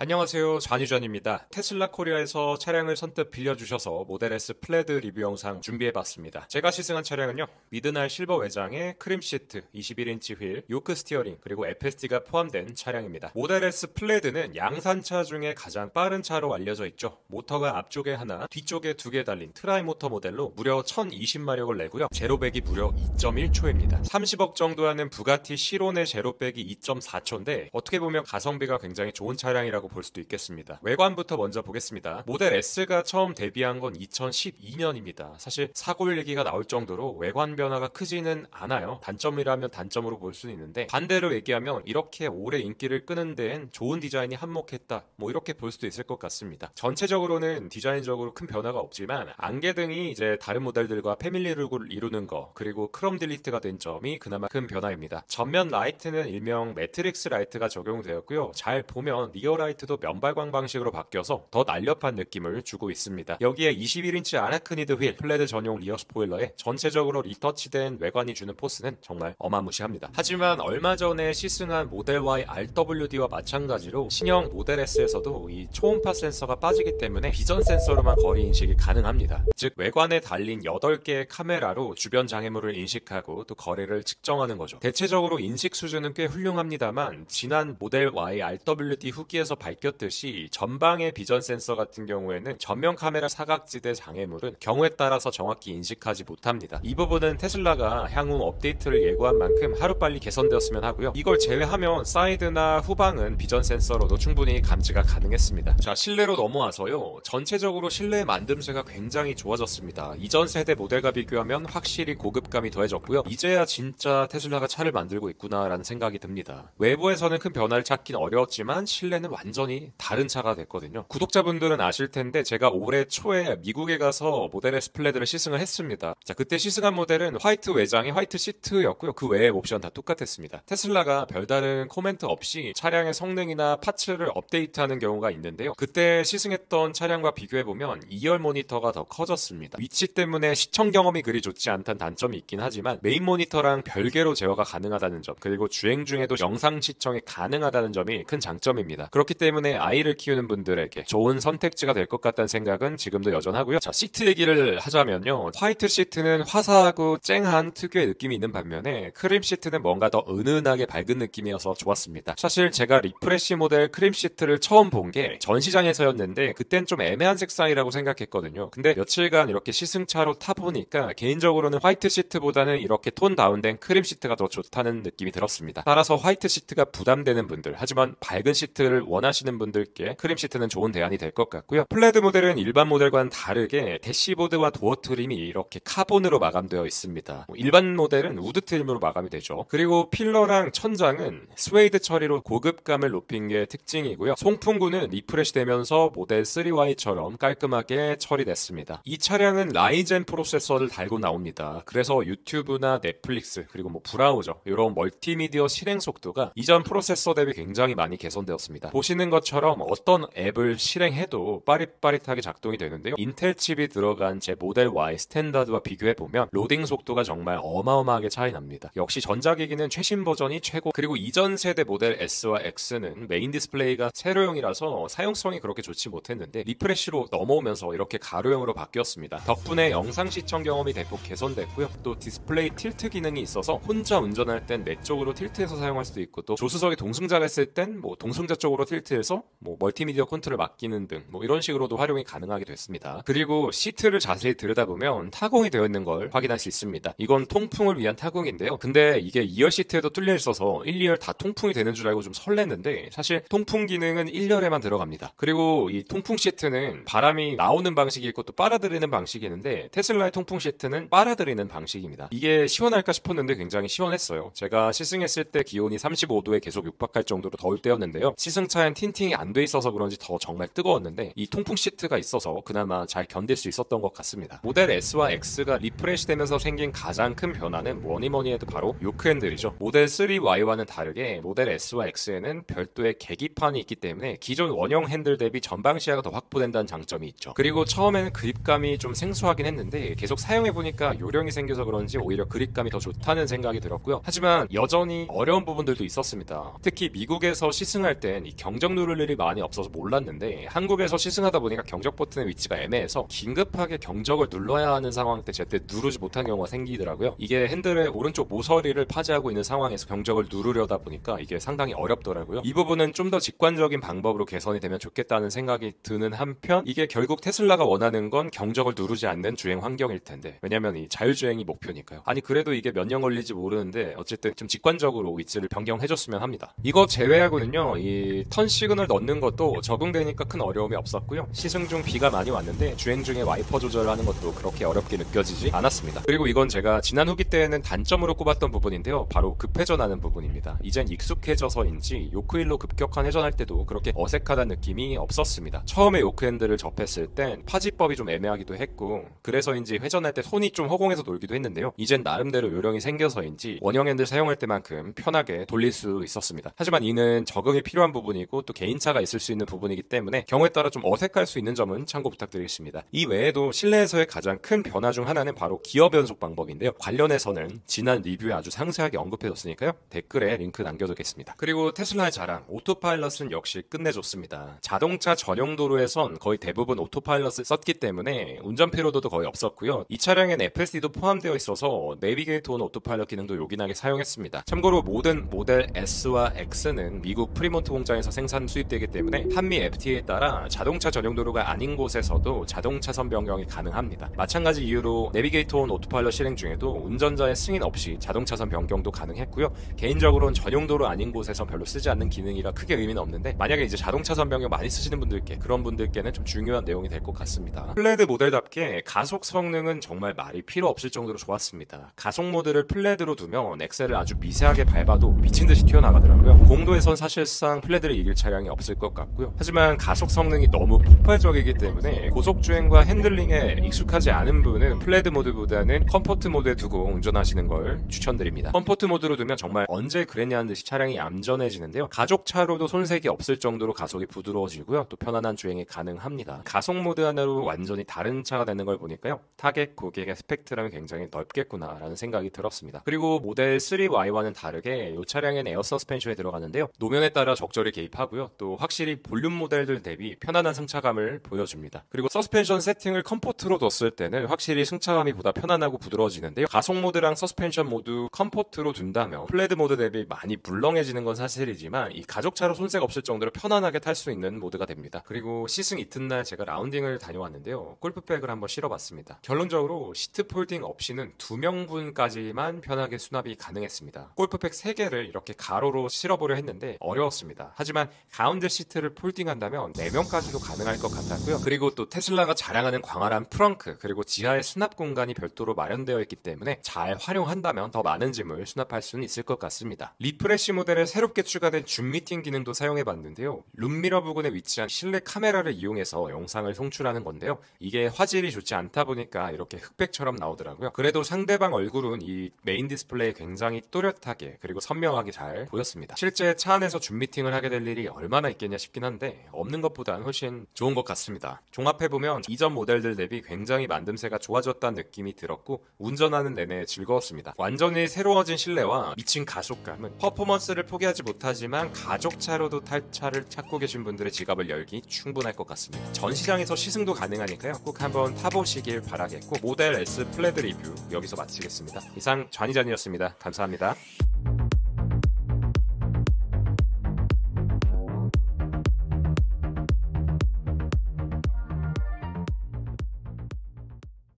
안녕하세요, 잔유전입니다. 테슬라 코리아에서 차량을 선뜻 빌려주셔서 모델 S 플레드 리뷰 영상 준비해봤습니다. 제가 시승한 차량은요, 미드나잇 실버 외장에 크림 시트, 21인치 휠, 요크 스티어링, 그리고 FSD가 포함된 차량입니다. 모델 S 플레드는 양산차 중에 가장 빠른 차로 알려져 있죠. 모터가 앞쪽에 하나, 뒤쪽에 두 개 달린 트라이 모터 모델로 무려 1020마력을 내고요. 제로백이 무려 2.1초입니다. 30억 정도 하는 부가티 시론의 제로백이 2.4초인데 어떻게 보면 가성비가 굉장히 좋은 차량이라고 볼 수도 있겠습니다. 외관부터 먼저 보겠습니다. 모델 S가 처음 데뷔한 건 2012년입니다. 사실 491기가 나올 정도로 외관 변화가 크지는 않아요. 단점이라면 단점으로 볼 수는 있는데, 반대로 얘기하면 이렇게 오래 인기를 끄는 데엔 좋은 디자인이 한몫했다, 이렇게 볼 수도 있을 것 같습니다. 전체적으로는 디자인적으로 큰 변화가 없지만 안개등이 이제 다른 모델들과 패밀리룩을 이루는 거, 그리고 크롬 딜리트가 된 점이 그나마 큰 변화입니다. 전면 라이트는 일명 매트릭스 라이트가 적용되었고요. 잘 보면 리어 라이트도 면발광 방식으로 바뀌어서 더 날렵한 느낌을 주고 있습니다. 여기에 21인치 아라크니드 휠, 플레드 전용 리어 스포일러에 전체적으로 리터치된 외관이 주는 포스는 정말 어마무시합니다. 하지만 얼마 전에 시승한 모델 Y RWD와 마찬가지로 신형 모델 S에서도 이 초음파 센서가 빠지기 때문에 비전 센서로만 거리 인식이 가능합니다. 즉 외관에 달린 8개의 카메라로 주변 장애물을 인식하고 또 거리를 측정하는 거죠. 대체적으로 인식 수준은 꽤 훌륭합니다만, 지난 모델 Y RWD 후기에서 밝혔듯이 전방의 비전 센서 같은 경우에는 전면 카메라 사각지대 장애물은 경우에 따라서 정확히 인식하지 못합니다. 이 부분은 테슬라가 향후 업데이트를 예고한 만큼 하루빨리 개선되었으면 하고요. 이걸 제외하면 사이드나 후방은 비전 센서로도 충분히 감지가 가능했습니다. 자, 실내로 넘어와서요. 전체적으로 실내 만듦새가 굉장히 좋아졌습니다. 이전 세대 모델과 비교하면 확실히 고급감이 더해졌고요. 이제야 진짜 테슬라가 차를 만들고 있구나라는 생각이 듭니다. 외부에서는 큰 변화를 찾긴 어려웠지만 실내는 완전히 다른 차가 됐거든요. 구독자분들은 아실 텐데 제가 올해 초에 미국에 가서 모델 S 플레드를 시승을 했습니다. 자, 그때 시승한 모델은 화이트 외장에 화이트 시트였고요. 그 외의 옵션 다 똑같았습니다. 테슬라가 별다른 코멘트 없이 차량의 성능이나 파츠를 업데이트하는 경우가 있는데요. 그때 시승했던 차량과 비교해보면 2열 모니터가 더 커졌습니다. 위치 때문에 시청 경험이 그리 좋지 않다는 단점이 있긴 하지만 메인 모니터랑 별개로 제어가 가능하다는 점, 그리고 주행 중에도 영상 시청이 가능하다는 점이 큰 장점입니다. 그렇기 때문에 아이를 키우는 분들에게 좋은 선택지가 될 것 같다는 생각은 지금도 여전하고요. 자, 시트 얘기를 하자면요. 화이트 시트는 화사하고 쨍한 특유의 느낌이 있는 반면에 크림 시트는 뭔가 더 은은하게 밝은 느낌이어서 좋았습니다. 사실 제가 리프레시 모델 크림 시트를 처음 본 게 전시장에서였는데 그땐 좀 애매한 색상이라고 생각했거든요. 근데 며칠간 이렇게 시승차로 타보니까 개인적으로는 화이트 시트보다는 이렇게 톤 다운된 크림 시트가 더 좋다는 느낌이 들었습니다. 따라서 화이트 시트가 부담되는 분들, 하지만 밝은 시트를 원하시는 분들께 크림 시트는 좋은 대안이 될 것 같고요. 플레드 모델은 일반 모델과는 다르게 대시보드와 도어 트림이 이렇게 카본으로 마감되어 있습니다. 일반 모델은 우드 트림으로 마감이 되죠. 그리고 필러랑 천장은 스웨이드 처리로 고급감을 높인 게 특징이고요. 송풍구는 리프레시 되면서 모델 3Y처럼 깔끔하게 처리됐습니다. 이 차량은 라이젠 프로세서를 달고 나옵니다. 그래서 유튜브나 넷플릭스, 그리고 브라우저, 이런 멀티미디어 실행 속도가 이전 프로세서 대비 굉장히 많이 개선되었습니다. 보시는 것처럼 어떤 앱을 실행해도 빠릿빠릿하게 작동이 되는데요. 인텔 칩이 들어간 제 모델 Y 스탠다드와 비교해보면 로딩 속도가 정말 어마어마하게 차이 납니다. 역시 전자기기는 최신 버전이 최고. 그리고 이전 세대 모델 S와 X는 메인 디스플레이가 세로형이라서 사용성이 그렇게 좋지 못했는데 리프레시로 넘어오면서 이렇게 가로형으로 바뀌었습니다. 덕분에 영상 시청 경험이 대폭 개선됐고요. 또 디스플레이 틸트 기능이 있어서 혼자 운전할 땐 내 쪽으로 틸트해서 사용할 수도 있고, 또 조수석에 동승자가 했을 땐 동승자 쪽으로 틸트해서 멀티미디어 컨트롤을 맡기는 등 이런 식으로도 활용이 가능하게 됐습니다. 그리고 시트를 자세히 들여다보면 타공이 되어 있는 걸 확인할 수 있습니다. 이건 통풍을 위한 타공인데요. 근데 이게 2열 시트에도 뚫려 있어서 1, 2열 다 통풍이 되는 줄 알고 좀 설렜는데, 사실 통풍 기능은 1열에만 들어갑니다. 그리고 이 통풍 시트는 바람이 나오는 방식이 있고 또 빨아들이는 방식이 있는데, 테슬라의 통풍 시트는 빨아들이는 방식입니다. 이게 시원할까 싶었는데 굉장히 시원했어요. 제가 시승했을 때 기온이 35도에 계속 육박할 정도로 더울 때였는데요. 시승차엔 틴팅이 안 돼 있어서 그런지 더 정말 뜨거웠는데 이 통풍 시트가 있어서 그나마 잘 견딜 수 있었던 것 같습니다. 모델 S와 X가 리프레시 되면서 생긴 가장 큰 변화는 뭐니뭐니 해도 바로 요크 핸들이죠. 모델 3Y와는 다르게 모델 S와 X에는 별도의 계기판이 있기 때문에 기존 원형 핸들 대비 전방 시야가 더 확보된다는 장점이 있죠. 그리고 처음에는 그립감이 좀 생소하긴 했는데 계속 사용해보니까 요령이 생겨서 그런지 오히려 그립감이 더 좋다는 생각이 들었고요. 하지만 여전히 어려운 부분들도 있었습니다. 특히 미국에서 시승할 땐 이 경적 경적 누를 일이 많이 없어서 몰랐는데 한국에서 시승하다 보니까 경적 버튼의 위치가 애매해서 긴급하게 경적을 눌러야 하는 상황 때 제때 누르지 못한 경우가 생기더라고요. 이게 핸들의 오른쪽 모서리를 파지하고 있는 상황에서 경적을 누르려다 보니까 이게 상당히 어렵더라고요. 이 부분은 좀 더 직관적인 방법으로 개선이 되면 좋겠다는 생각이 드는 한편, 이게 결국 테슬라가 원하는 건 경적을 누르지 않는 주행 환경일 텐데, 왜냐면 이 자율주행이 목표니까요. 아니 그래도 이게 몇 년 걸릴지 모르는데 어쨌든 좀 직관적으로 위치를 변경해줬으면 합니다. 이거 제외하고는요, 이 턴 시그널 넣는 것도 적응되니까 큰 어려움이 없었고요. 시승 중 비가 많이 왔는데 주행 중에 와이퍼 조절을 하는 것도 그렇게 어렵게 느껴지지 않았습니다. 그리고 이건 제가 지난 후기 때는 단점으로 꼽았던 부분인데요, 바로 급회전하는 부분입니다. 이젠 익숙해져서인지 요크힐로 급격한 회전할 때도 그렇게 어색하다는 느낌이 없었습니다. 처음에 요크핸들을 접했을 땐 파지법이 좀 애매하기도 했고, 그래서인지 회전할 때 손이 좀 허공에서 놀기도 했는데요, 이젠 나름대로 요령이 생겨서인지 원형 핸들 사용할 때만큼 편하게 돌릴 수 있었습니다. 하지만 이는 적응이 필요한 부분이고 또 개인차가 있을 수 있는 부분이기 때문에 경우에 따라 좀 어색할 수 있는 점은 참고 부탁드리겠습니다. 이 외에도 실내에서의 가장 큰 변화 중 하나는 바로 기어 변속 방법인데요, 관련해서는 지난 리뷰에 아주 상세하게 언급해뒀으니까요, 댓글에 링크 남겨두겠습니다. 그리고 테슬라의 자랑, 오토파일럿은 역시 끝내줬습니다. 자동차 전용 도로에선 거의 대부분 오토파일럿을 썼기 때문에 운전 피로도도 거의 없었고요. 이 차량엔 FSD도 포함되어 있어서 내비게이터 온 오토파일럿 기능도 요긴하게 사용했습니다. 참고로 모든 모델 S와 X는 미국 프리몬트 공장에서 생산 수입되기 때문에 한미 FTA에 따라 자동차 전용 도로가 아닌 곳에서도 자동차선 변경이 가능합니다. 마찬가지 이유로 내비게이터 온 오토파일럿 실행 중에도 운전자의 승인 없이 자동차선 변경도 가능했고요. 개인적으로는 전용 도로 아닌 곳에서 별로 쓰지 않는 기능이라 크게 의미는 없는데, 만약에 이제 자동차선 변경 많이 쓰시는 분들께, 그런 분들께는 좀 중요한 내용이 될 것 같습니다. 플레드 모델답게 가속 성능은 정말 말이 필요 없을 정도로 좋았습니다. 가속 모드를 플레드로 두면 엑셀을 아주 미세하게 밟아도 미친듯이 튀어나가더라고요. 공도에선 사실상 플레드를 이길 차량이 없을 것 같고요. 하지만 가속 성능이 너무 폭발적이기 때문에 고속주행과 핸들링에 익숙하지 않은 분은 플레드 모드보다는 컴포트 모드에 두고 운전하시는 걸 추천드립니다. 컴포트 모드로 두면 정말 언제 그랬냐는 듯이 차량이 얌전해지는데요, 가족차로도 손색이 없을 정도로 가속이 부드러워지고요, 또 편안한 주행이 가능합니다. 가속 모드 하나로 완전히 다른 차가 되는 걸 보니까요, 타겟 고객의 스펙트럼이 굉장히 넓겠구나 라는 생각이 들었습니다. 그리고 모델 3Y와는 다르게 이 차량엔 에어 서스펜션이 들어가는데요, 노면에 따라 적절히 개입하고요, 또 확실히 볼륨 모델들 대비 편안한 승차감을 보여줍니다. 그리고 서스펜션 세팅을 컴포트로 뒀을 때는 확실히 승차감이 보다 편안하고 부드러워지는데요, 가속 모드랑 서스펜션 모두 컴포트로 둔다면 플레드 모드 대비 많이 물렁해지는 건 사실이지만 이 가족차로 손색 없을 정도로 편안하게 탈 수 있는 모드가 됩니다. 그리고 시승 이튿날 제가 라운딩을 다녀왔는데요, 골프백을 한번 실어봤습니다. 결론적으로 시트 폴딩 없이는 2명분까지만 편하게 수납이 가능했습니다. 골프백 3개를 이렇게 가로로 실어보려 했는데 어려웠습니다. 하지만 가운데 시트를 폴딩한다면 4명까지도 가능할 것 같았고요. 그리고 또 테슬라가 자랑하는 광활한 트렁크, 그리고 지하에 수납 공간이 별도로 마련되어 있기 때문에 잘 활용한다면 더 많은 짐을 수납할 수는 있을 것 같습니다. 리프레시 모델에 새롭게 추가된 줌 미팅 기능도 사용해봤는데요, 룸미러 부근에 위치한 실내 카메라를 이용해서 영상을 송출하는 건데요, 이게 화질이 좋지 않다 보니까 이렇게 흑백처럼 나오더라고요. 그래도 상대방 얼굴은 이 메인 디스플레이에 굉장히 또렷하게 그리고 선명하게 잘 보였습니다. 실제 차 안에서 줌 미팅을 하게 될 일이 얼마나 있겠냐 싶긴 한데 없는 것보다는 훨씬 좋은 것 같습니다. 종합해보면 이전 모델들 대비 굉장히 만듦새가 좋아졌다는 느낌이 들었고 운전하는 내내 즐거웠습니다. 완전히 새로워진 실내와 미친 가속감은 퍼포먼스를 포기하지 못하지만 가족차로도 탈 차를 찾고 계신 분들의 지갑을 열기 충분할 것 같습니다. 전 시장에서 시승도 가능하니까요, 꼭 한번 타보시길 바라겠고, 모델 S 플레드 리뷰 여기서 마치겠습니다. 이상 좌니잔이었습니다. 감사합니다.